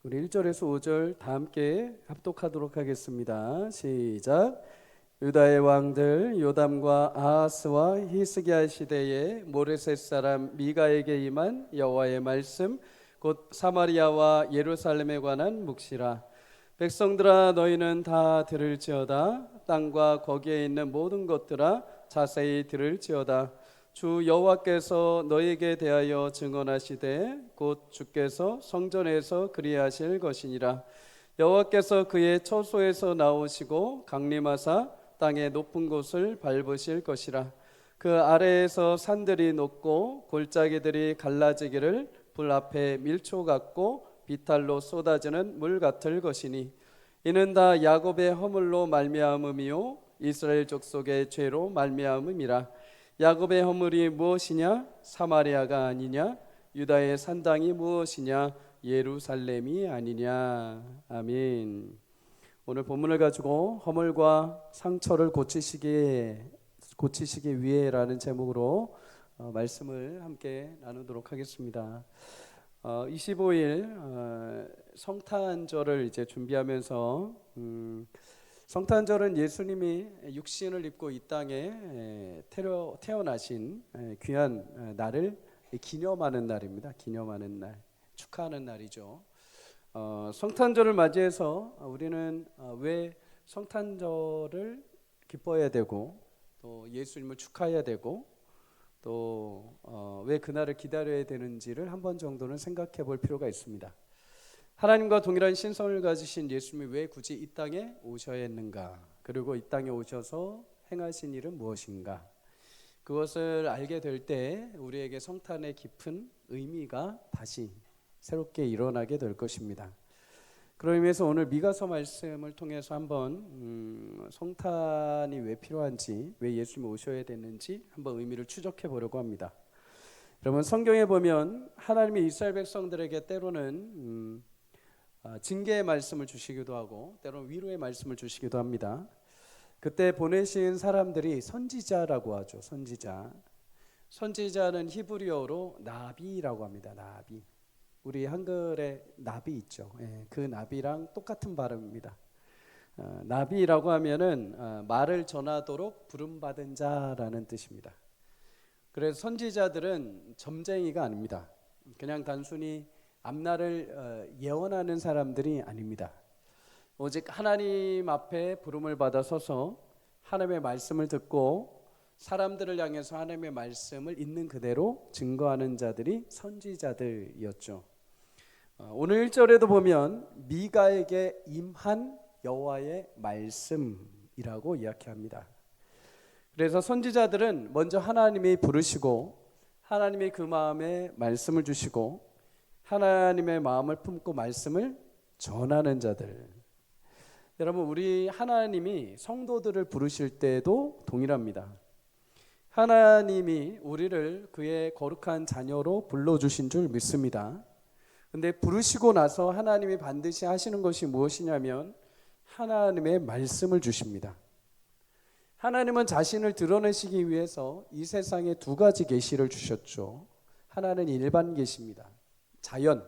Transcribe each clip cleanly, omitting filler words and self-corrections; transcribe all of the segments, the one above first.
우리 1절에서 5절 다 함께 합독하도록 하겠습니다. 시작. 유다의 왕들 요담과 아하스와 히스기야 시대에 모레셋 사람 미가에게 임한 여호와의 말씀 곧 사마리아와 예루살렘에 관한 묵시라. 백성들아 너희는 다 들을지어다. 땅과 거기에 있는 모든 것들아 자세히 들을지어다. 주 여호와께서 너희에게 대하여 증언하시되 곧 주께서 성전에서 그리하실 것이니라. 여호와께서 그의 처소에서 나오시고 강림하사 땅의 높은 곳을 밟으실 것이라. 그 아래에서 산들이 높고 골짜기들이 갈라지기를 불 앞에 밀초 같고 비탈로 쏟아지는 물 같을 것이니 이는 다 야곱의 허물로 말미암음이요 이스라엘 족속의 죄로 말미암음이라. 야곱의 허물이 무엇이냐? 사마리아가 아니냐? 유다의 산당이 무엇이냐? 예루살렘이 아니냐? 아멘. 오늘 본문을 가지고 허물과 상처를 고치시기 위해라는 제목으로 말씀을 함께 나누도록 하겠습니다. 25일 성탄절을 이제 준비하면서 성탄절은 예수님이 육신을 입고 이 땅에 태어나신 귀한 날을 기념하는 날입니다. 기념하는 날, 축하하는 날이죠. 성탄절을 맞이해서 우리는 왜 성탄절을 기뻐해야 되고 또 예수님을 축하해야 되고 또 왜 그날을 기다려야 되는지를 한 번 정도는 생각해 볼 필요가 있습니다. 하나님과 동일한 신성을 가지신 예수님이 왜 굳이 이 땅에 오셔야 했는가? 그리고 이 땅에 오셔서 행하신 일은 무엇인가? 그것을 알게 될 때 우리에게 성탄의 깊은 의미가 다시 새롭게 일어나게 될 것입니다. 그런 의미에서 오늘 미가서 말씀을 통해서 한번 성탄이 왜 필요한지, 왜 예수님이 오셔야 되는지 한번 의미를 추적해 보려고 합니다. 여러분, 성경에 보면 하나님이 이스라엘 백성들에게 때로는 징계의 말씀을 주시기도 하고 때로는 위로의 말씀을 주시기도 합니다. 그때 보내신 사람들이 선지자라고 하죠. 선지자는 히브리어로 나비라고 합니다. 나비. 우리 한글에 나비 있죠. 그 나비랑 똑같은 발음입니다. 나비라고 하면은 말을 전하도록 부름받은 자라는 뜻입니다. 그래서 선지자들은 점쟁이가 아닙니다. 그냥 단순히 앞날을 예언하는 사람들이 아닙니다. 오직 하나님 앞에 부름을 받아 서서 하나님의 말씀을 듣고 사람들을 향해서 하나님의 말씀을 있는 그대로 증거하는 자들이 선지자들이었죠. 오늘 1절에도 보면 미가에게 임한 여호와의 말씀이라고 이야기합니다. 그래서 선지자들은 먼저 하나님이 부르시고 하나님이 그 마음에 말씀을 주시고 하나님의 마음을 품고 말씀을 전하는 자들. 여러분, 우리 하나님이 성도들을 부르실 때도 동일합니다. 하나님이 우리를 그의 거룩한 자녀로 불러주신 줄 믿습니다. 근데 부르시고 나서 하나님이 반드시 하시는 것이 무엇이냐면 하나님의 말씀을 주십니다. 하나님은 자신을 드러내시기 위해서 이 세상에 두 가지 계시를 주셨죠. 하나는 일반 계시입니다. 자연,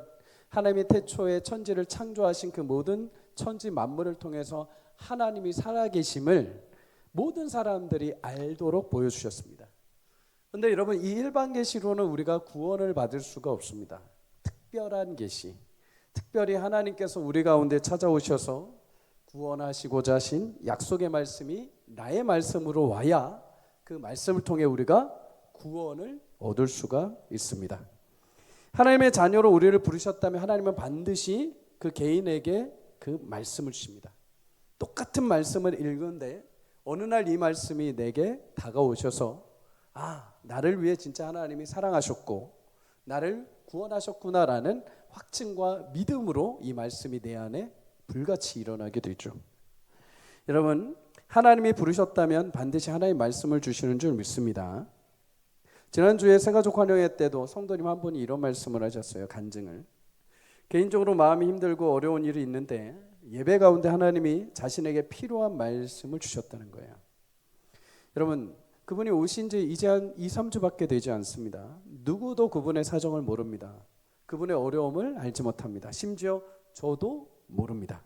하나님이 태초에 천지를 창조하신 그 모든 천지 만물을 통해서 하나님이 살아계심을 모든 사람들이 알도록 보여주셨습니다. 그런데 여러분, 이 일반 계시로는 우리가 구원을 받을 수가 없습니다. 특별한 계시, 특별히 하나님께서 우리 가운데 찾아오셔서 구원하시고자 하신 약속의 말씀이 나의 말씀으로 와야 그 말씀을 통해 우리가 구원을 얻을 수가 있습니다. 하나님의 자녀로 우리를 부르셨다면 하나님은 반드시 그 개인에게 그 말씀을 주십니다. 똑같은 말씀을 읽는데 어느 날 이 말씀이 내게 다가오셔서 나를 위해 진짜 하나님이 사랑하셨고 나를 구원하셨구나라는 확증과 믿음으로 이 말씀이 내 안에 불같이 일어나게 되죠. 여러분, 하나님이 부르셨다면 반드시 하나님의 말씀을 주시는 줄 믿습니다. 지난주에 새가족 환영회 때도 성도님 한 분이 이런 말씀을 하셨어요. 간증을. 개인적으로 마음이 힘들고 어려운 일이 있는데 예배 가운데 하나님이 자신에게 필요한 말씀을 주셨다는 거예요. 여러분, 그분이 오신 지 이제 한 2-3주밖에 되지 않습니다. 누구도 그분의 사정을 모릅니다. 그분의 어려움을 알지 못합니다. 심지어 저도 모릅니다.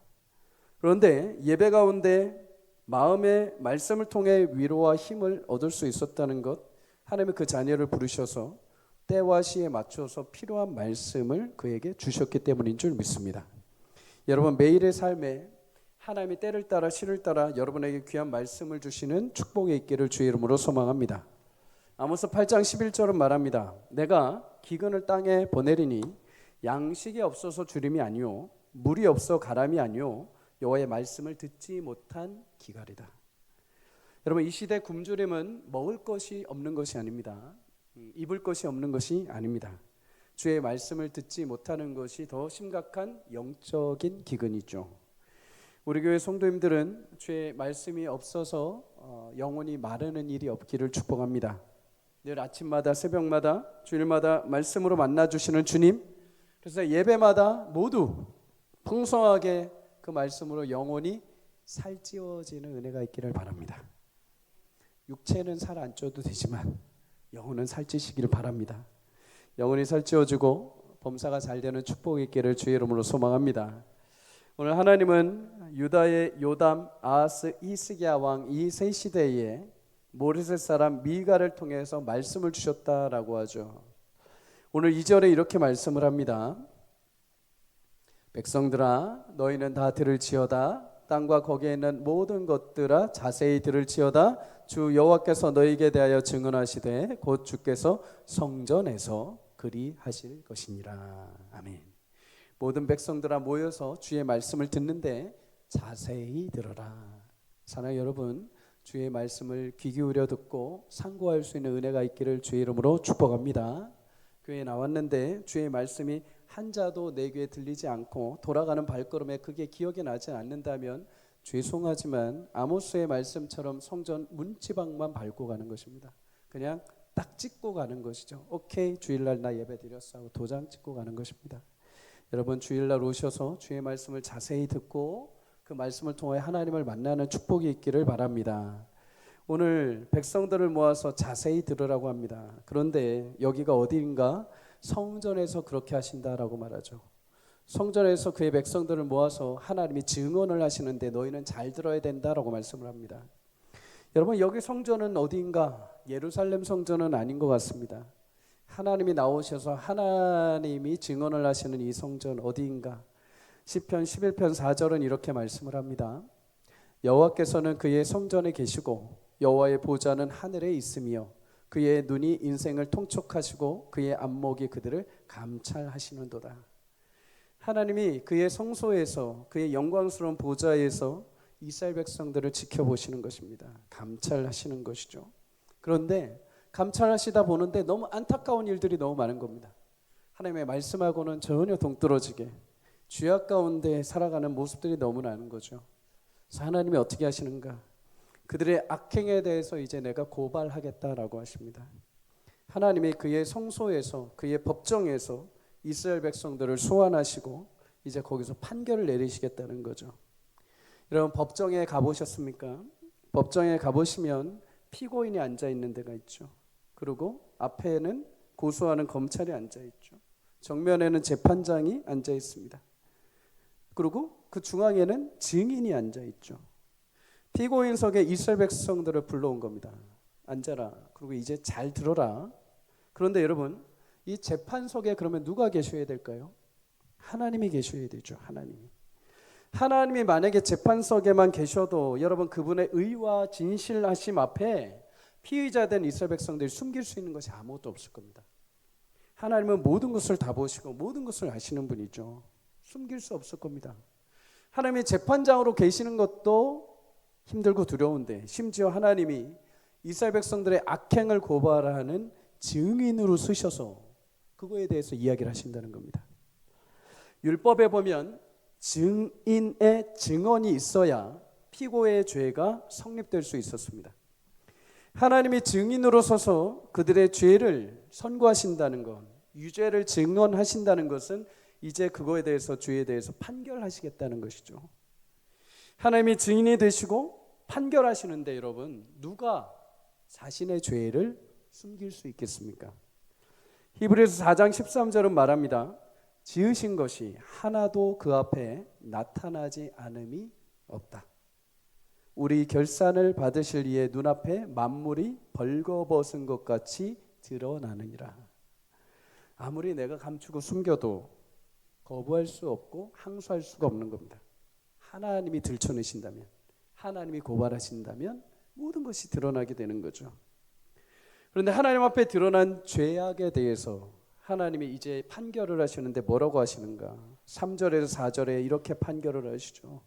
그런데 예배 가운데 마음의 말씀을 통해 위로와 힘을 얻을 수 있었다는 것, 하나님은 그 자녀를 부르셔서 때와 시에 맞춰서 필요한 말씀을 그에게 주셨기 때문인 줄 믿습니다. 여러분, 매일의 삶에 하나님이 때를 따라 시를 따라 여러분에게 귀한 말씀을 주시는 축복이 있기를 주의 이름으로 소망합니다. 아모스 8장 11절은 말합니다. 내가 기근을 땅에 보내리니 양식이 없어서 주림이 아니요 물이 없어 가람이 아니요 여호와의 말씀을 듣지 못한 기갈이다. 여러분, 이 시대 굶주림은 먹을 것이 없는 것이 아닙니다. 입을 것이 없는 것이 아닙니다. 주의 말씀을 듣지 못하는 것이 더 심각한 영적인 기근이죠. 우리 교회 성도님들은 주의 말씀이 없어서 영혼이 마르는 일이 없기를 축복합니다. 늘 아침마다 새벽마다 주일마다 말씀으로 만나주시는 주님, 그래서 예배마다 모두 풍성하게 그 말씀으로 영혼이 살찌워지는 은혜가 있기를 바랍니다. 육체는 살 안 쪄도 되지만 영혼은 살찌시기를 바랍니다. 영혼이 살찌워지고 범사가 잘 되는 축복이 있기를 주의 이름으로 소망합니다. 오늘 하나님은 유다의 요담, 아하스, 히스기야 왕 이 세 시대에 모레셋 사람 미가를 통해서 말씀을 주셨다라고 하죠. 오늘 2절에 이렇게 말씀을 합니다. 백성들아 너희는 다 들을지어다. 땅과 거기에 있는 모든 것들아 자세히 들을지어다. 주 여호와께서 너희에게 대하여 증언하시되 곧 주께서 성전에서 그리하실 것이니라. 아멘. 모든 백성들아 모여서 주의 말씀을 듣는데 자세히 들어라. 사랑하는 여러분, 주의 말씀을 귀 기울여 듣고 상고할 수 있는 은혜가 있기를 주의 이름으로 축복합니다. 교회에 나왔는데 주의 말씀이 한 자도 내 귀에 들리지 않고 돌아가는 발걸음에 그게 기억이 나지 않는다면 죄송하지만 아모스의 말씀처럼 성전 문지방만 밟고 가는 것입니다. 그냥 딱 찍고 가는 것이죠. 오케이, 주일날 나 예배 드렸어 하고 도장 찍고 가는 것입니다. 여러분, 주일날 오셔서 주의 말씀을 자세히 듣고 그 말씀을 통해 하나님을 만나는 축복이 있기를 바랍니다. 오늘 백성들을 모아서 자세히 들으라고 합니다. 그런데 여기가 어디인가? 성전에서 그렇게 하신다라고 말하죠. 성전에서 그의 백성들을 모아서 하나님이 증언을 하시는데 너희는 잘 들어야 된다라고 말씀을 합니다. 여러분, 여기 성전은 어디인가? 예루살렘 성전은 아닌 것 같습니다. 하나님이 나오셔서 하나님이 증언을 하시는 이 성전 어디인가? 시편 11편 4절은 이렇게 말씀을 합니다. 여호와께서는 그의 성전에 계시고 여호와의 보좌는 하늘에 있으며 그의 눈이 인생을 통촉하시고 그의 안목이 그들을 감찰하시는도다. 하나님이 그의 성소에서 그의 영광스러운 보좌에서 이스라엘 백성들을 지켜보시는 것입니다. 감찰하시는 것이죠. 그런데 감찰하시다 보는데 너무 안타까운 일들이 너무 많은 겁니다. 하나님의 말씀하고는 전혀 동떨어지게 죄악 가운데 살아가는 모습들이 너무 나는 거죠. 그래서 하나님이 어떻게 하시는가? 그들의 악행에 대해서 이제 내가 고발하겠다라고 하십니다. 하나님이 그의 성소에서 그의 법정에서 이스라엘 백성들을 소환하시고 이제 거기서 판결을 내리시겠다는 거죠. 여러분, 법정에 가보셨습니까? 법정에 가보시면 피고인이 앉아 있는 데가 있죠. 그리고 앞에는 고소하는 검찰이 앉아 있죠. 정면에는 재판장이 앉아 있습니다. 그리고 그 중앙에는 증인이 앉아 있죠. 피고인석에 이스라엘 백성들을 불러온 겁니다. 앉아라. 그리고 이제 잘 들어라. 그런데 여러분, 이 재판석에 그러면 누가 계셔야 될까요? 하나님이 계셔야 되죠. 하나님이 만약에 재판석에만 계셔도 여러분, 그분의 의와 진실하심 앞에 피의자된 이스라엘 백성들이 숨길 수 있는 것이 아무것도 없을 겁니다. 하나님은 모든 것을 다 보시고 모든 것을 아시는 분이죠. 숨길 수 없을 겁니다. 하나님이 재판장으로 계시는 것도 힘들고 두려운데 심지어 하나님이 이스라엘 백성들의 악행을 고발하는 증인으로 쓰셔서 그거에 대해서 이야기를 하신다는 겁니다. 율법에 보면 증인의 증언이 있어야 피고의 죄가 성립될 수 있었습니다. 하나님이 증인으로 서서 그들의 죄를 선고하신다는 것, 유죄를 증언하신다는 것은 이제 그거에 대해서 죄에 대해서 판결하시겠다는 것이죠. 하나님이 증인이 되시고 판결하시는데 여러분, 누가 자신의 죄를 숨길 수 있겠습니까? 히브리서 4장 13절은 말합니다. 지으신 것이 하나도 그 앞에 나타나지 않음이 없다. 우리 결산을 받으실 이의 눈앞에 만물이 벌거벗은 것 같이 드러나느니라. 아무리 내가 감추고 숨겨도 거부할 수 없고 항소할 수가 없는 겁니다. 하나님이 들춰내신다면, 하나님이 고발하신다면 모든 것이 드러나게 되는 거죠. 그런데 하나님 앞에 드러난 죄악에 대해서 하나님이 이제 판결을 하시는데 뭐라고 하시는가? 3절에서 4절에 이렇게 판결을 하시죠.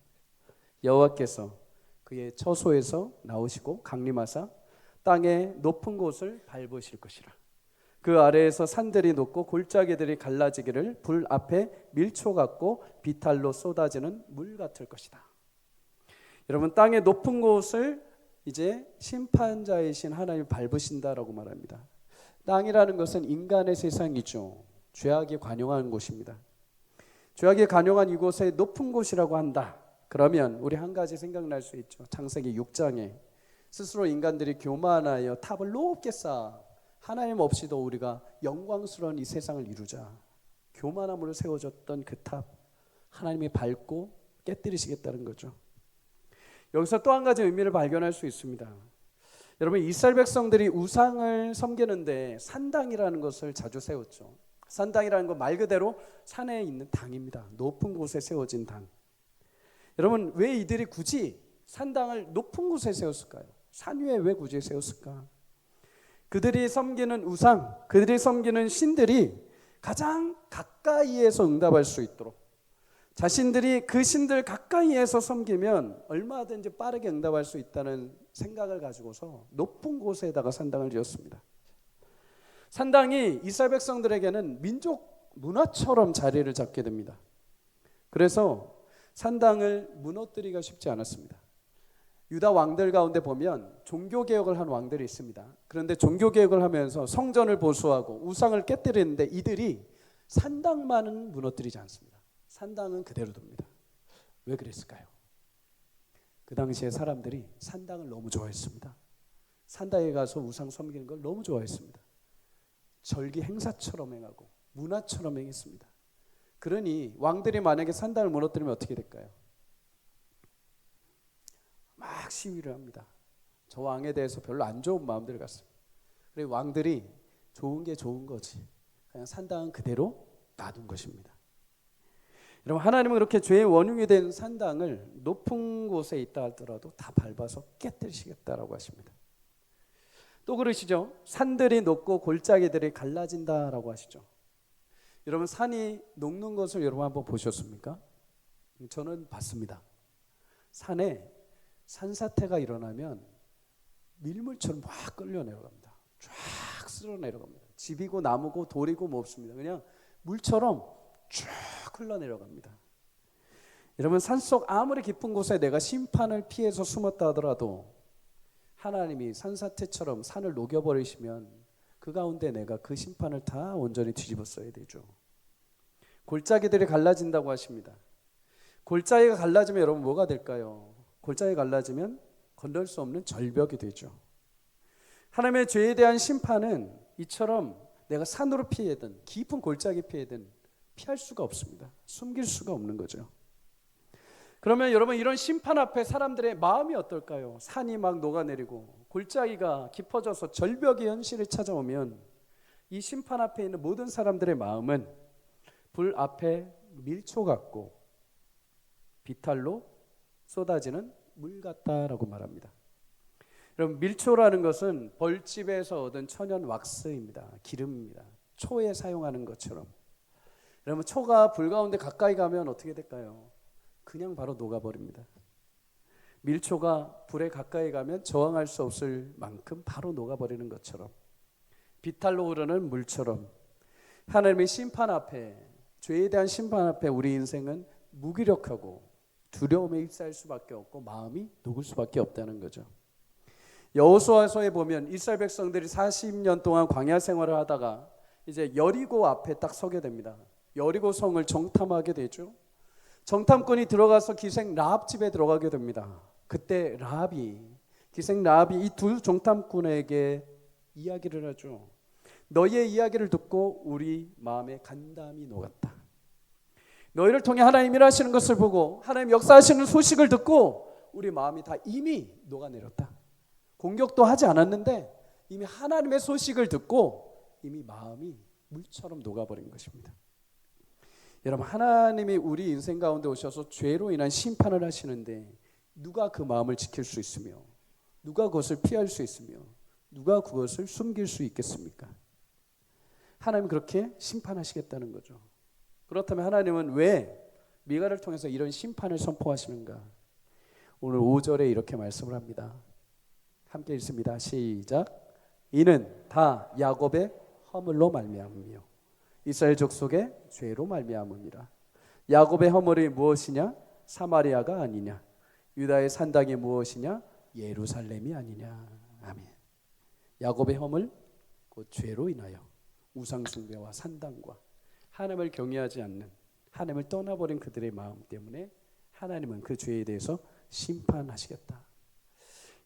여호와께서 그의 처소에서 나오시고 강림하사 땅의 높은 곳을 밟으실 것이라. 그 아래에서 산들이 높고 골짜기들이 갈라지기를 불 앞에 밀초 같고 비탈로 쏟아지는 물 같을 것이다. 여러분, 땅의 높은 곳을 이제 심판자이신 하나님이 밟으신다라고 말합니다. 땅이라는 것은 인간의 세상이죠. 죄악이 관용한 곳입니다. 죄악이 관용한 이곳에 높은 곳이라고 한다. 그러면 우리 한 가지 생각날 수 있죠. 창세기 6장에 스스로 인간들이 교만하여 탑을 높게 쌓아 하나님 없이도 우리가 영광스러운 이 세상을 이루자. 교만함으로 세워졌던 그 탑, 하나님이 밟고 깨뜨리시겠다는 거죠. 여기서 또 한 가지 의미를 발견할 수 있습니다. 여러분, 이스라엘 백성들이 우상을 섬기는데 산당이라는 것을 자주 세웠죠. 산당이라는 건 말 그대로 산에 있는 당입니다. 높은 곳에 세워진 당. 여러분, 왜 이들이 굳이 산당을 높은 곳에 세웠을까요? 산 위에 왜 굳이 세웠을까? 그들이 섬기는 우상, 그들이 섬기는 신들이 가장 가까이에서 응답할 수 있도록, 자신들이 그 신들 가까이에서 섬기면 얼마든지 빠르게 응답할 수 있다는 생각을 가지고서 높은 곳에다가 산당을 지었습니다. 산당이 이스라엘 백성들에게는 민족 문화처럼 자리를 잡게 됩니다. 그래서 산당을 무너뜨리기가 쉽지 않았습니다. 유다 왕들 가운데 보면 종교개혁을 한 왕들이 있습니다. 그런데 종교개혁을 하면서 성전을 보수하고 우상을 깨뜨리는데 이들이 산당만은 무너뜨리지 않습니다. 산당은 그대로 둡니다. 왜 그랬을까요? 그 당시에 사람들이 산당을 너무 좋아했습니다. 산당에 가서 우상 섬기는 걸 너무 좋아했습니다. 절기 행사처럼 행하고 문화처럼 행했습니다. 그러니 왕들이 만약에 산당을 무너뜨리면 어떻게 될까요? 막 시위를 합니다. 저 왕에 대해서 별로 안 좋은 마음들을 갖습니다. 그리고 왕들이 좋은 게 좋은 거지, 그냥 산당은 그대로 놔둔 것입니다. 여러분, 하나님은 그렇게 죄의 원흉이 된 산당을 높은 곳에 있다 하더라도 다 밟아서 깨뜨리시겠다라고 하십니다. 또 그러시죠. 산들이 높고 골짜기들이 갈라진다라고 하시죠. 여러분, 산이 녹는 것을 여러분 한번 보셨습니까? 저는 봤습니다. 산에 산사태가 일어나면 밀물처럼 막 끌려 내려갑니다. 쫙 쓸어 내려갑니다. 집이고 나무고 돌이고 뭐 없습니다. 그냥 물처럼 쭉 흘러 내려갑니다. 여러분, 산속 아무리 깊은 곳에 내가 심판을 피해서 숨었다 하더라도 하나님이 산사태처럼 산을 녹여버리시면 그 가운데 내가 그 심판을 다 온전히 뒤집어 써야 되죠. 골짜기들이 갈라진다고 하십니다. 골짜기가 갈라지면 여러분 뭐가 될까요? 골짜기가 갈라지면 건널 수 없는 절벽이 되죠. 하나님의 죄에 대한 심판은 이처럼 내가 산으로 피해든 깊은 골짜기 피해든 피할 수가 없습니다. 숨길 수가 없는 거죠. 그러면 여러분, 이런 심판 앞에 사람들의 마음이 어떨까요? 산이 막 녹아내리고 골짜기가 깊어져서 절벽의 현실을 찾아오면 이 심판 앞에 있는 모든 사람들의 마음은 불 앞에 밀초 같고 비탈로 쏟아지는 물 같다라고 말합니다. 여러분, 밀초라는 것은 벌집에서 얻은 천연 왁스입니다. 기름입니다. 초에 사용하는 것처럼. 여러분, 초가 불 가운데 가까이 가면 어떻게 될까요? 그냥 바로 녹아버립니다. 밀초가 불에 가까이 가면 저항할 수 없을 만큼 바로 녹아버리는 것처럼, 비탈로 흐르는 물처럼 하나님의 심판 앞에, 죄에 대한 심판 앞에 우리 인생은 무기력하고 두려움에 휩싸일 수밖에 없고 마음이 녹을 수밖에 없다는 거죠. 여호수아서에 보면 이스라엘 백성들이 40년 동안 광야 생활을 하다가 이제 여리고 앞에 딱 서게 됩니다. 여리고 성을 정탐하게 되죠. 정탐꾼이 들어가서 기생 라합 집에 들어가게 됩니다. 그때 기생 라합이 이 두 정탐꾼에게 이야기를 하죠. 너희의 이야기를 듣고 우리 마음에 간담이 녹았다. 너희를 통해 하나님 일하시는 것을 보고 하나님 역사하시는 소식을 듣고 우리 마음이 다 이미 녹아내렸다. 공격도 하지 않았는데 이미 하나님의 소식을 듣고 이미 마음이 물처럼 녹아버린 것입니다. 여러분, 하나님이 우리 인생 가운데 오셔서 죄로 인한 심판을 하시는데 누가 그 마음을 지킬 수 있으며 누가 그것을 피할 수 있으며 누가 그것을 숨길 수 있겠습니까? 하나님은 그렇게 심판하시겠다는 거죠. 그렇다면 하나님은 왜 미가를 통해서 이런 심판을 선포하시는가? 오늘 5절에 이렇게 말씀을 합니다. 함께 읽습니다. 시작. 이는 다 야곱의 허물로 말미암으며 이스라엘 족속의 죄로 말미암음이라. 야곱의 허물이 무엇이냐? 사마리아가 아니냐? 유다의 산당이 무엇이냐? 예루살렘이 아니냐? 아멘. 야곱의 허물, 곧 죄로 인하여 우상 숭배와 산당과 하나님을 경외하지 않는, 하나님을 떠나버린 그들의 마음 때문에 하나님은 그 죄에 대해서 심판하시겠다.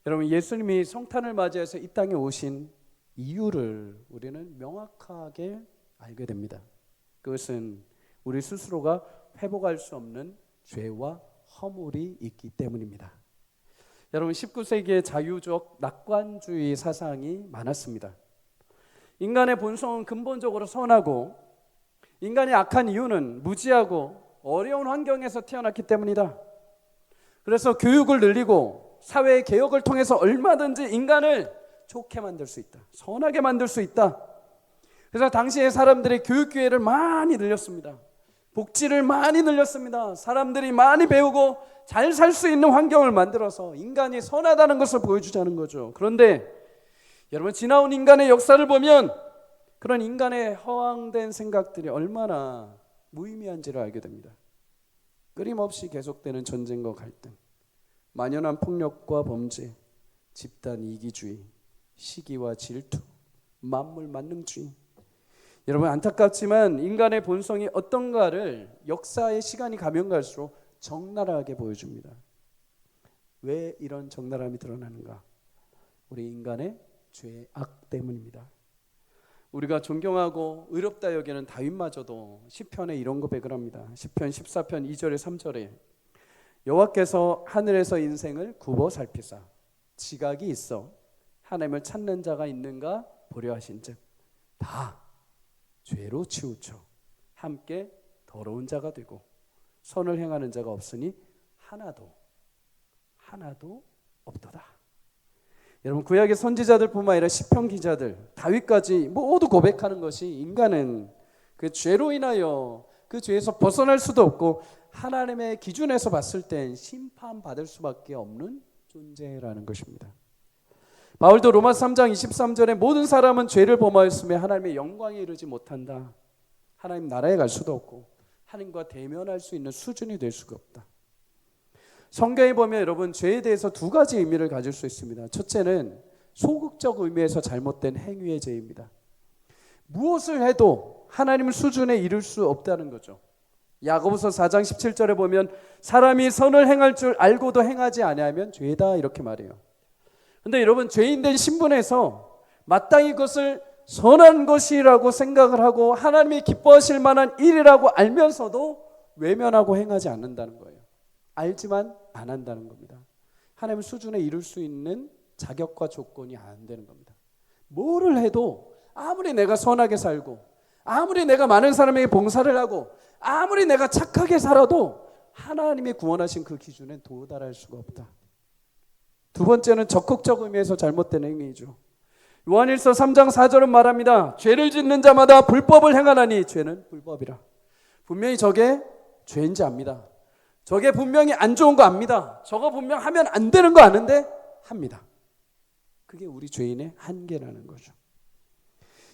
여러분, 예수님이 성탄을 맞이해서 이 땅에 오신 이유를 우리는 명확하게 알게 됩니다. 그것은 우리 스스로가 회복할 수 없는 죄와 허물이 있기 때문입니다. 여러분, 19세기에 자유적 낙관주의 사상이 많았습니다. 인간의 본성은 근본적으로 선하고 인간이 악한 이유는 무지하고 어려운 환경에서 태어났기 때문이다. 그래서 교육을 늘리고 사회의 개혁을 통해서 얼마든지 인간을 좋게 만들 수 있다. 선하게 만들 수 있다. 그래서 당시에 사람들이 교육 기회를 많이 늘렸습니다. 복지를 많이 늘렸습니다. 사람들이 많이 배우고 잘 살 수 있는 환경을 만들어서 인간이 선하다는 것을 보여주자는 거죠. 그런데 여러분, 지나온 인간의 역사를 보면 그런 인간의 허황된 생각들이 얼마나 무의미한지를 알게 됩니다. 끊임없이 계속되는 전쟁과 갈등, 만연한 폭력과 범죄, 집단 이기주의, 시기와 질투, 만물 만능주의. 여러분, 안타깝지만 인간의 본성이 어떤가를 역사의 시간이 가면 갈수록 적나라하게 보여줍니다. 왜 이런 적나라함이 드러나는가? 우리 인간의 죄악 때문입니다. 우리가 존경하고 의롭다 여기는 다윗마저도 시편에 이런 고백을 합니다. 시편 14편 2절에 3절에 여호와께서 하늘에서 인생을 굽어 살피사 지각이 있어 하나님을 찾는 자가 있는가 보려 하신즉 다 죄로 치우쳐 함께 더러운 자가 되고 선을 행하는 자가 없으니 하나도 없도다. 여러분, 구약의 선지자들뿐만 아니라 시편 기자들, 다윗까지 모두 고백하는 것이 인간은 그 죄로 인하여 그 죄에서 벗어날 수도 없고 하나님의 기준에서 봤을 땐 심판받을 수밖에 없는 존재라는 것입니다. 바울도 로마서 3장 23절에 모든 사람은 죄를 범하였으며 하나님의 영광에 이르지 못한다. 하나님 나라에 갈 수도 없고 하나님과 대면할 수 있는 수준이 될 수가 없다. 성경에 보면 여러분, 죄에 대해서 두 가지 의미를 가질 수 있습니다. 첫째는 소극적 의미에서 잘못된 행위의 죄입니다. 무엇을 해도 하나님 수준에 이를 수 없다는 거죠. 야고보서 4장 17절에 보면 사람이 선을 행할 줄 알고도 행하지 아니하면 죄다, 이렇게 말해요. 근데 여러분, 죄인된 신분에서 마땅히 그것을 선한 것이라고 생각을 하고 하나님이 기뻐하실 만한 일이라고 알면서도 외면하고 행하지 않는다는 거예요. 알지만 안 한다는 겁니다. 하나님 수준에 이룰 수 있는 자격과 조건이 안 되는 겁니다. 뭐를 해도 아무리 내가 선하게 살고 아무리 내가 많은 사람에게 봉사를 하고 아무리 내가 착하게 살아도 하나님이 구원하신 그 기준에 도달할 수가 없다. 두 번째는 적극적 의미에서 잘못된 행위이죠. 요한일서 3장 4절은 말합니다. 죄를 짓는 자마다 불법을 행하나니 죄는 불법이라. 분명히 저게 죄인지 압니다. 저게 분명히 안 좋은 거 압니다. 저거 분명 하면 안 되는 거 아는데 합니다. 그게 우리 죄인의 한계라는 거죠.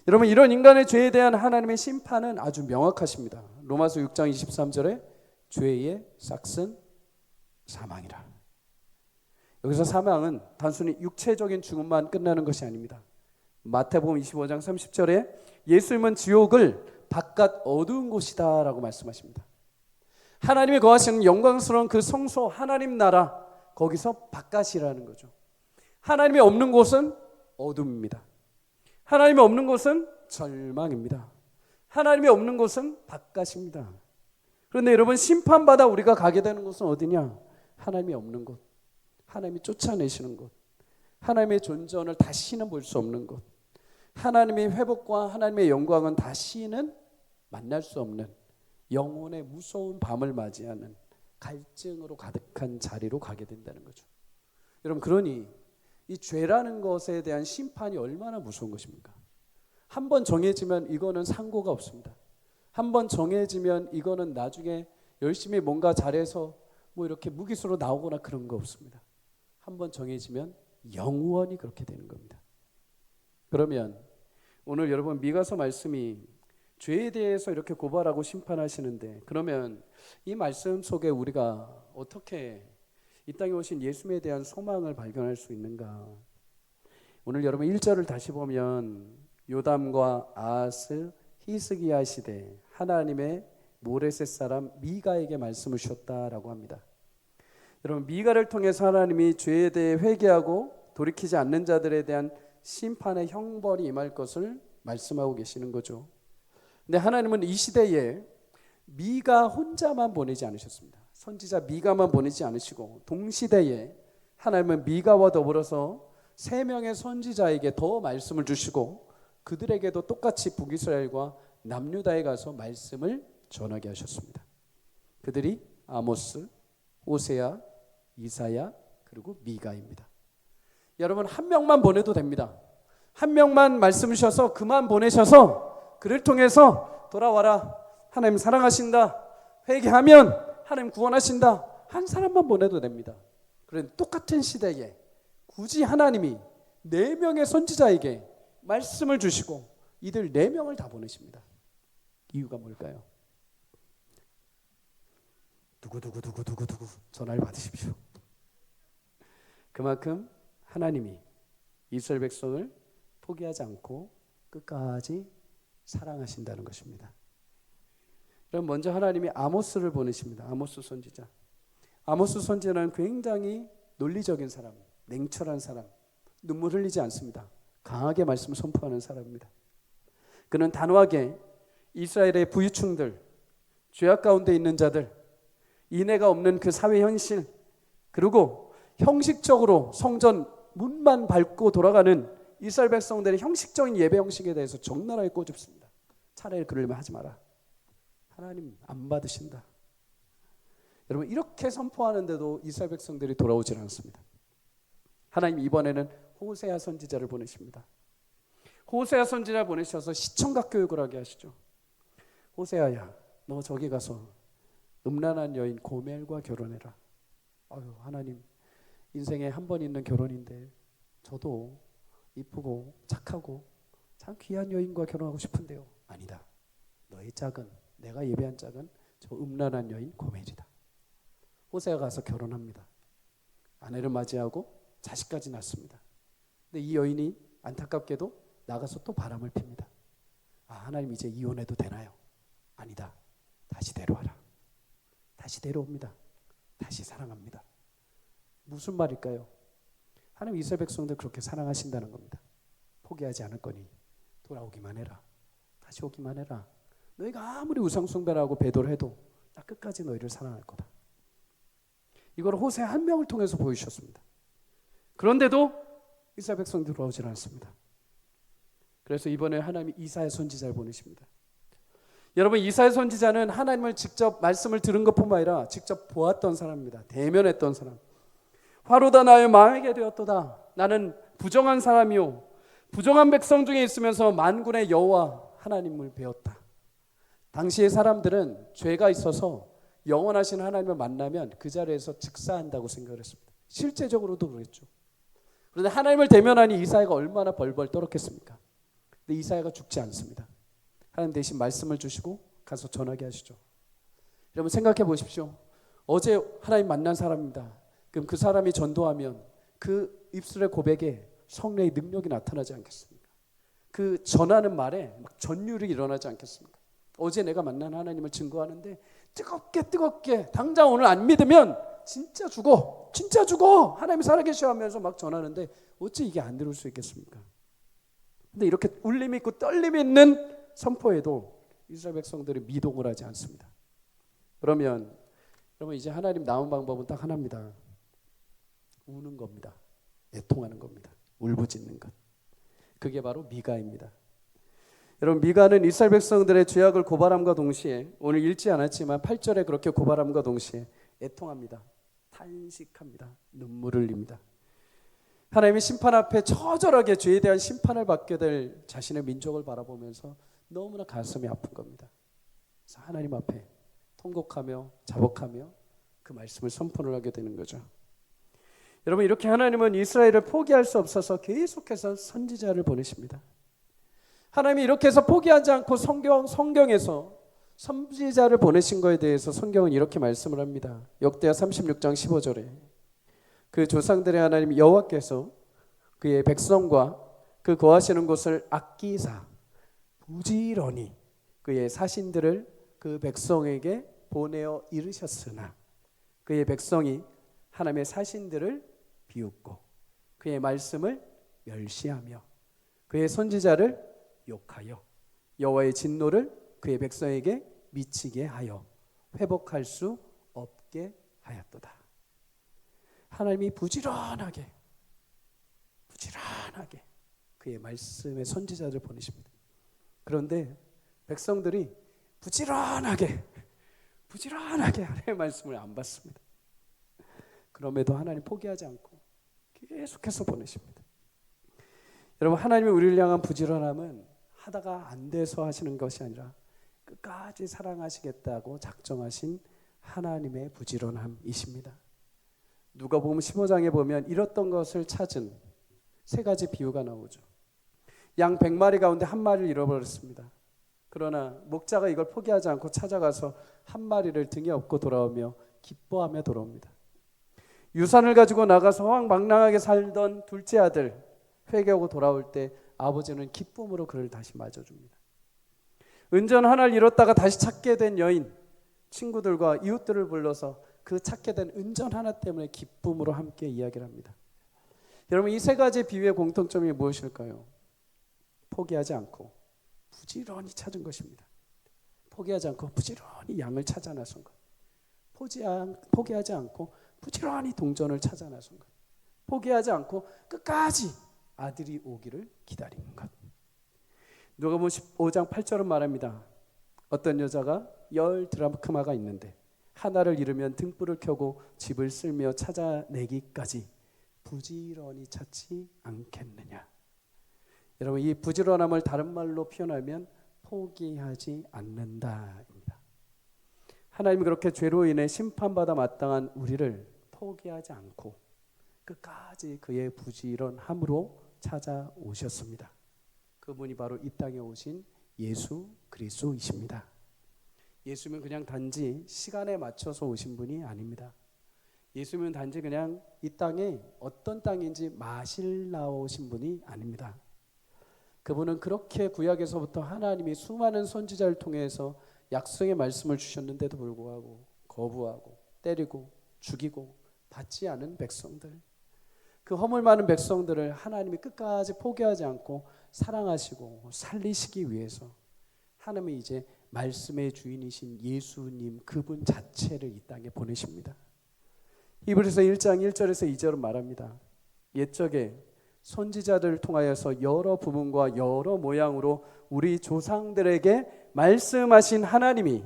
여러분, 이런 인간의 죄에 대한 하나님의 심판은 아주 명확하십니다. 로마서 6장 23절에 죄의 삭은 사망이라. 여기서 사망은 단순히 육체적인 죽음만 끝나는 것이 아닙니다. 마태복음 25장 30절에 예수님은 지옥을 바깥 어두운 곳이다 라고 말씀하십니다. 하나님이 거하시는 영광스러운 그 성소 하나님 나라, 거기서 바깥이라는 거죠. 하나님이 없는 곳은 어둠입니다. 하나님이 없는 곳은 절망입니다. 하나님이 없는 곳은 바깥입니다. 그런데 여러분, 심판받아 우리가 가게 되는 곳은 어디냐? 하나님이 없는 곳, 하나님이 쫓아내시는 곳, 하나님의 존전을 다시는 볼 수 없는 곳, 하나님의 회복과 하나님의 영광은 다시는 만날 수 없는 영혼의 무서운 밤을 맞이하는 갈증으로 가득한 자리로 가게 된다는 거죠. 여러분, 그러니 이 죄라는 것에 대한 심판이 얼마나 무서운 것입니까? 한번 정해지면 이거는 상고가 없습니다. 한번 정해지면 이거는 나중에 열심히 뭔가 잘해서 뭐 이렇게 무기수로 나오거나 그런 거 없습니다. 한번 정해지면 영원히 그렇게 되는 겁니다. 그러면 오늘 여러분, 미가서 말씀이 죄에 대해서 이렇게 고발하고 심판하시는데, 그러면 이 말씀 속에 우리가 어떻게 이 땅에 오신 예수님에 대한 소망을 발견할 수 있는가? 오늘 여러분 1절을 다시 보면 요담과 아하스 히스기야 시대 하나님의 모레셋 사람 미가에게 말씀을 주셨다라고 합니다. 여러분, 미가를 통해서 하나님이 죄에 대해 회개하고 돌이키지 않는 자들에 대한 심판의 형벌이 임할 것을 말씀하고 계시는 거죠. 근데 하나님은 이 시대에 미가 혼자만 보내지 않으셨습니다. 선지자 미가만 보내지 않으시고 동시대에 하나님은 미가와 더불어서 3명의 선지자에게 더 말씀을 주시고 그들에게도 똑같이 북이스라엘과 남유다에 가서 말씀을 전하게 하셨습니다. 그들이 아모스, 호세아, 이사야, 그리고 미가입니다. 여러분, 한 명만 보내도 됩니다. 한 명만 말씀 주셔서 그만 보내셔서 그를 통해서 돌아와라, 하나님 사랑하신다, 회개하면 하나님 구원하신다, 한 사람만 보내도 됩니다. 그런데 똑같은 시대에 굳이 하나님이 4명의 선지자에게 말씀을 주시고 이들 4명을 다 보내십니다. 이유가 뭘까요? 누구 전화를 받으십시오. 그만큼 하나님이 이스라엘 백성을 포기하지 않고 끝까지 사랑하신다는 것입니다. 그럼 먼저 하나님이 아모스를 보내십니다. 아모스 선지자. 아모스 선지자는 굉장히 논리적인 사람, 냉철한 사람, 눈물 흘리지 않습니다. 강하게 말씀을 선포하는 사람입니다. 그는 단호하게 이스라엘의 부유층들, 죄악 가운데 있는 자들, 인애가 없는 그 사회 현실, 그리고 형식적으로 성전 문만 밟고 돌아가는 이스라엘 백성들의 형식적인 예배 형식에 대해서 적나라하게 꼬집습니다. 차라리 그러려면 하지 마라. 하나님 안 받으신다. 여러분, 이렇게 선포하는데도 이스라엘 백성들이 돌아오질 않습니다. 하나님 이번에는 호세아 선지자를 보내십니다. 호세아 선지자를 보내셔서 시청각 교육을 하게 하시죠. 호세아야, 너 저기 가서 음란한 여인 고멜과 결혼해라. 아유, 하나님, 인생에 한 번 있는 결혼인데 저도 이쁘고 착하고 참 귀한 여인과 결혼하고 싶은데요. 아니다. 너의 짝은, 내가 예배한 짝은 저 음란한 여인 고멜이다. 호세아가 가서 결혼합니다. 아내를 맞이하고 자식까지 낳습니다. 근데 이 여인이 안타깝게도 나가서 또 바람을 핍니다. 아, 하나님 이제 이혼해도 되나요? 아니다. 다시 데려와라. 다시 데려옵니다. 다시 사랑합니다. 무슨 말일까요? 하나님 이스라엘 백성들 그렇게 사랑하신다는 겁니다. 포기하지 않을 거니 돌아오기만 해라. 다시 오기만 해라. 너희가 아무리 우상 숭배를 하고 배도를 해도 나 끝까지 너희를 사랑할 거다. 이걸 호세 한 명을 통해서 보여주셨습니다. 그런데도 이스라엘 백성들이 돌아오지 않습니다. 그래서 이번에 하나님이 이사야 선지자를 보내십니다. 여러분, 이사야 선지자는 하나님을 직접 말씀을 들은 것뿐만 아니라 직접 보았던 사람입니다. 대면했던 사람. 화로다 나의 망하게 되었도다. 나는 부정한 사람이요 부정한 백성 중에 있으면서 만군의 여호와 하나님을 배웠다. 당시의 사람들은 죄가 있어서 영원하신 하나님을 만나면 그 자리에서 즉사한다고 생각을 했습니다. 실제적으로도 그랬죠. 그런데 하나님을 대면하니 이사야가 얼마나 벌벌 떨었겠습니까? 근데 이사야가 죽지 않습니다. 하나님 대신 말씀을 주시고 가서 전하게 하시죠. 여러분, 생각해 보십시오. 어제 하나님 만난 사람입니다. 그럼 그 사람이 전도하면 그 입술의 고백에 성령의 능력이 나타나지 않겠습니까? 그 전하는 말에 막 전율이 일어나지 않겠습니까? 어제 내가 만난 하나님을 증거하는데 뜨겁게 당장 오늘 안 믿으면 진짜 죽어 하나님이 살아계셔 하면서 막 전하는데 어찌 이게 안 들을 수 있겠습니까? 근데 이렇게 울림이 있고 떨림이 있는 선포에도 이스라엘 백성들이 미동을 하지 않습니다. 그러면 여러분 이제 하나님 남은 방법은 딱 하나입니다. 우는 겁니다. 애통하는 겁니다. 울부짖는 것. 그게 바로 미가입니다. 여러분 미가는 이스라엘 백성들의 죄악을 고발함과 동시에 오늘 읽지 않았지만 8절에 그렇게 고발함과 동시에 애통합니다. 탄식합니다. 눈물을 흘립니다. 하나님의 심판 앞에 처절하게 죄에 대한 심판을 받게 될 자신의 민족을 바라보면서 너무나 가슴이 아픈 겁니다. 그래서 하나님 앞에 통곡하며 자복하며 그 말씀을 선포를 하게 되는 거죠. 여러분 이렇게 하나님은 이스라엘을 포기할 수 없어서 계속해서 선지자를 보내십니다. 하나님이 이렇게 해서 포기하지 않고 성경에서 선지자를 보내신 거에 대해서 성경은 이렇게 말씀을 합니다. 역대하 36장 15절에 그 조상들의 하나님 여호와께서 그의 백성과 그 거하시는 곳을 아끼사 부지런히 그의 사신들을 그 백성에게 보내어 이르셨으나 그의 백성이 하나님의 사신들을 비웃고 그의 말씀을 멸시하며 그의 선지자를 욕하여 여호와의 진노를 그의 백성에게 미치게 하여 회복할 수 없게 하였도다. 하나님이 부지런하게 그의 말씀의 선지자를 보내십니다. 그런데 백성들이 부지런하게 하나님의 말씀을 안 받습니다. 그럼에도 하나님 포기하지 않고 계속해서 보내십니다. 여러분 하나님이 우리를 향한 부지런함은 하다가 안 돼서 하시는 것이 아니라 끝까지 사랑하시겠다고 작정하신 하나님의 부지런함이십니다. 누가복음 15장에 보면 잃었던 것을 찾은 세 가지 비유가 나오죠. 양 100마리 가운데 한 마리를 잃어버렸습니다. 그러나 목자가 이걸 포기하지 않고 찾아가서 한 마리를 등에 업고 돌아오며 기뻐하며 돌아옵니다. 유산을 가지고 나가서 호황망랑하게 살던 둘째 아들 회개하고 돌아올 때 아버지는 기쁨으로 그를 다시 맞아줍니다. 은전 하나를 잃었다가 다시 찾게 된 여인, 친구들과 이웃들을 불러서 그 찾게 된 은전 하나 때문에 기쁨으로 함께 이야기를 합니다. 여러분 이 세 가지 비유의 공통점이 무엇일까요? 포기하지 않고 부지런히 찾은 것입니다. 포기하지 않고 부지런히 양을 찾아 나선 것. 포기하지 않고 부지런히 동전을 찾아 나선 것. 포기하지 않고 끝까지 아들이 오기를 기다리는 것. 누가복음 15장 8절은 말합니다. 어떤 여자가 10 드라크마가 있는데 하나를 잃으면 등불을 켜고 집을 쓸며 찾아내기까지 부지런히 찾지 않겠느냐. 여러분 이 부지런함을 다른 말로 표현하면 포기하지 않는다입니다. 하나님이 그렇게 죄로 인해 심판받아 마땅한 우리를 포기하지 않고 끝까지 그의 부지런함으로 찾아오셨습니다. 그분이 바로 이 땅에 오신 예수 그리스도이십니다. 예수님은 그냥 단지 시간에 맞춰서 오신 분이 아닙니다. 예수님은 단지 그냥 이 땅에 어떤 땅인지 마실라 오신 분이 아닙니다. 그분은 그렇게 구약에서부터 하나님이 수많은 선지자를 통해서 약속의 말씀을 주셨는데도 불구하고 거부하고 때리고 죽이고 받지 않은 백성들, 그 허물 많은 백성들을 하나님이 끝까지 포기하지 않고 사랑하시고 살리시기 위해서 하나님이 이제 말씀의 주인이신 예수님 그분 자체를 이 땅에 보내십니다. 히브리서 1장 1절에서 2절은 말합니다. 옛적에 선지자들을 통하여서 여러 부분과 여러 모양으로 우리 조상들에게 말씀하신 하나님이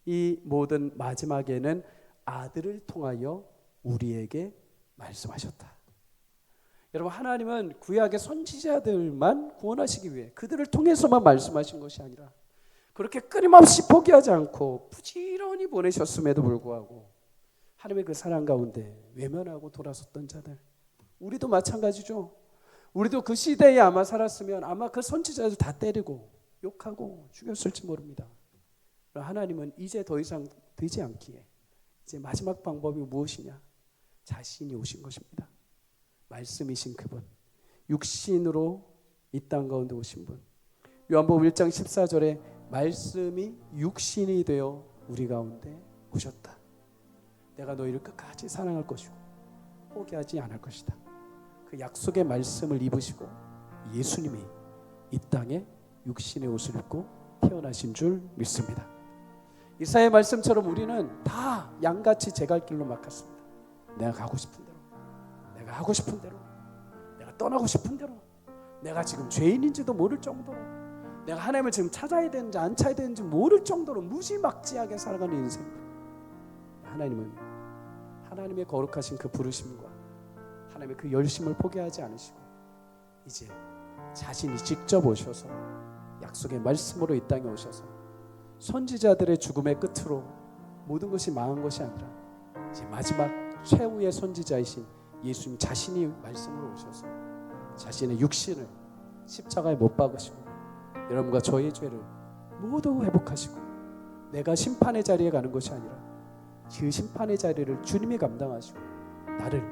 이 모든 마지막에는 아들을 통하여 우리에게 말씀하셨다. 여러분 하나님은 구약의 선지자들만 구원하시기 위해 그들을 통해서만 말씀하신 것이 아니라 그렇게 끊임없이 포기하지 않고 부지런히 보내셨음에도 불구하고 하나님의 그 사랑 가운데 외면하고 돌아섰던 자들, 우리도 마찬가지죠. 우리도 그 시대에 아마 살았으면 아마 그 선지자들 다 때리고 욕하고 죽였을지 모릅니다. 하나님은 이제 더 이상 되지 않기에 이제 마지막 방법이 무엇이냐? 자신이 오신 것입니다. 말씀이신 그분, 육신으로 이 땅 가운데 오신 분. 요한복음 1장 14절에 말씀이 육신이 되어 우리 가운데 오셨다. 내가 너희를 끝까지 사랑할 것이고 포기하지 않을 것이다. 그 약속의 말씀을 입으시고 예수님이 이 땅에 육신의 옷을 입고 태어나신 줄 믿습니다. 이사야의 말씀처럼 우리는 다 양같이 제 갈 길로 막 갔습니다. 내가 가고 싶은 대로, 내가 하고 싶은 대로, 내가 떠나고 싶은 대로, 내가 지금 죄인인지도 모를 정도로, 내가 하나님을 지금 찾아야 되는지 안 찾아야 되는지 모를 정도로 무지막지하게 살아가는 인생. 하나님은 하나님의 거룩하신 그 부르심과 하나님의 그 열심을 포기하지 않으시고 이제 자신이 직접 오셔서 약속의 말씀으로 이 땅에 오셔서 선지자들의 죽음의 끝으로 모든 것이 망한 것이 아니라 이제 마지막 최후의 선지자이신 예수님 자신이 말씀으로 오셔서 자신의 육신을 십자가에 못 박으시고 여러분과 저의 죄를 모두 회복하시고 내가 심판의 자리에 가는 것이 아니라 그 심판의 자리를 주님이 감당하시고 나를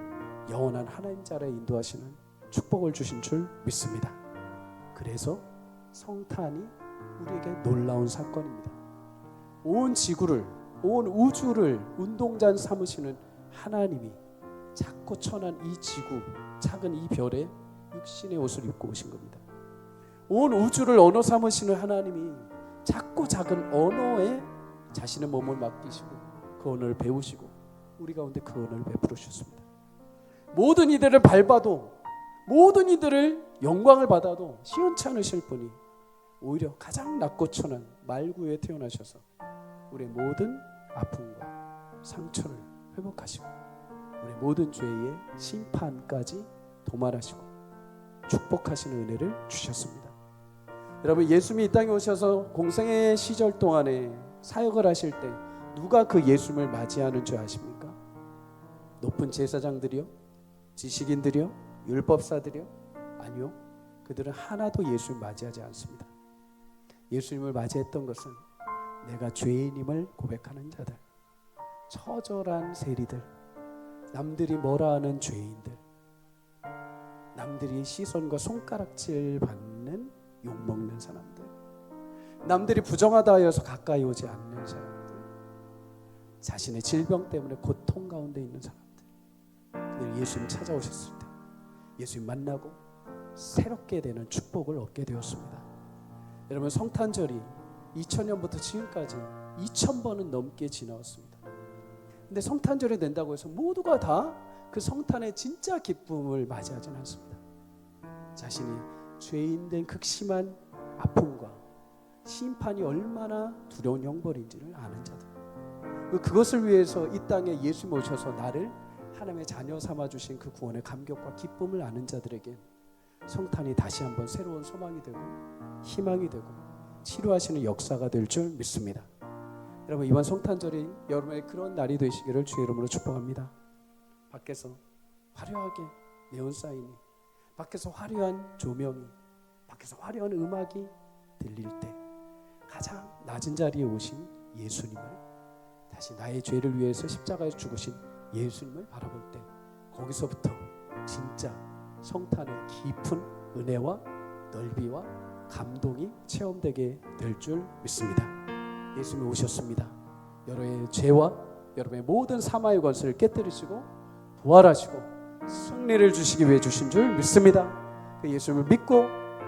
영원한 하나님 자리에 인도하시는 축복을 주신 줄 믿습니다. 그래서 성탄이 우리에게 놀라운 사건입니다. 온 지구를, 온 우주를 운동장 삼으시는 하나님이 작고 천한 이 지구, 작은 이 별에 육신의 옷을 입고 오신 겁니다. 온 우주를 언어 삼으시는 하나님이 작고 작은 언어에 자신의 몸을 맡기시고 그 언어를 배우시고 우리 가운데 그 언어를 베풀어 주셨습니다. 모든 이들을 밟아도, 모든 이들을 영광을 받아도 시원치 않으실 분이 오히려 가장 낮고 천한 말구에 태어나셔서 우리의 모든 아픔과 상처를 회복하시고 우리 모든 죄의 심판까지 도말하시고 축복하시는 은혜를 주셨습니다. 여러분, 예수님이 이 땅에 오셔서 공생의 시절 동안에 사역을 하실 때 누가 그 예수님을 맞이하는 줄 아십니까? 높은 제사장들이요? 지식인들이요? 율법사들이요? 아니요. 그들은 하나도 예수님을 맞이하지 않습니다. 예수님을 맞이했던 것은 내가 죄인임을 고백하는 자들, 처절한 세리들, 남들이 뭐라 하는 죄인들, 남들이 시선과 손가락질 받는 욕먹는 사람들, 남들이 부정하다 하여서 가까이 오지 않는 사람들, 자신의 질병 때문에 고통 가운데 있는 사람들, 그들 예수님 찾아오셨을 때 예수님 만나고 새롭게 되는 축복을 얻게 되었습니다. 여러분, 성탄절이 2000년부터 지금까지 2000번은 넘게 지나왔습니다. 근데 성탄절이 된다고 해서 모두가 다 그 성탄의 진짜 기쁨을 맞이하지는 않습니다. 자신이 죄인된 극심한 아픔과 심판이 얼마나 두려운 형벌인지를 아는 자들, 그것을 위해서 이 땅에 예수님 오셔서 나를 하나님의 자녀 삼아주신 그 구원의 감격과 기쁨을 아는 자들에게 성탄이 다시 한번 새로운 소망이 되고 희망이 되고 치료하시는 역사가 될 줄 믿습니다. 여러분, 이번 성탄절이 여러분의 그런 날이 되시기를 주의 이름으로 축복합니다. 밖에서 화려하게 네온 사인이, 밖에서 화려한 조명이, 밖에서 화려한 음악이 들릴 때 가장 낮은 자리에 오신 예수님을, 다시 나의 죄를 위해서 십자가에 죽으신 예수님을 바라볼 때 거기서부터 진짜 성탄의 깊은 은혜와 넓이와 감동이 체험되게 될 줄 믿습니다. 예수님이 오셨습니다. 여러분의 죄와 여러분의 모든 사마의 권세를 깨뜨리시고 부활하시고 승리를 주시기 위해 주신 줄 믿습니다. 그 예수님을 믿고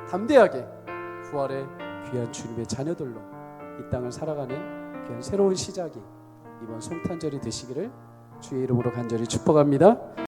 담대하게 부활의 귀한 주님의 자녀들로 이 땅을 살아가는 귀한 새로운 시작이 이번 성탄절이 되시기를 주의 이름으로 간절히 축복합니다.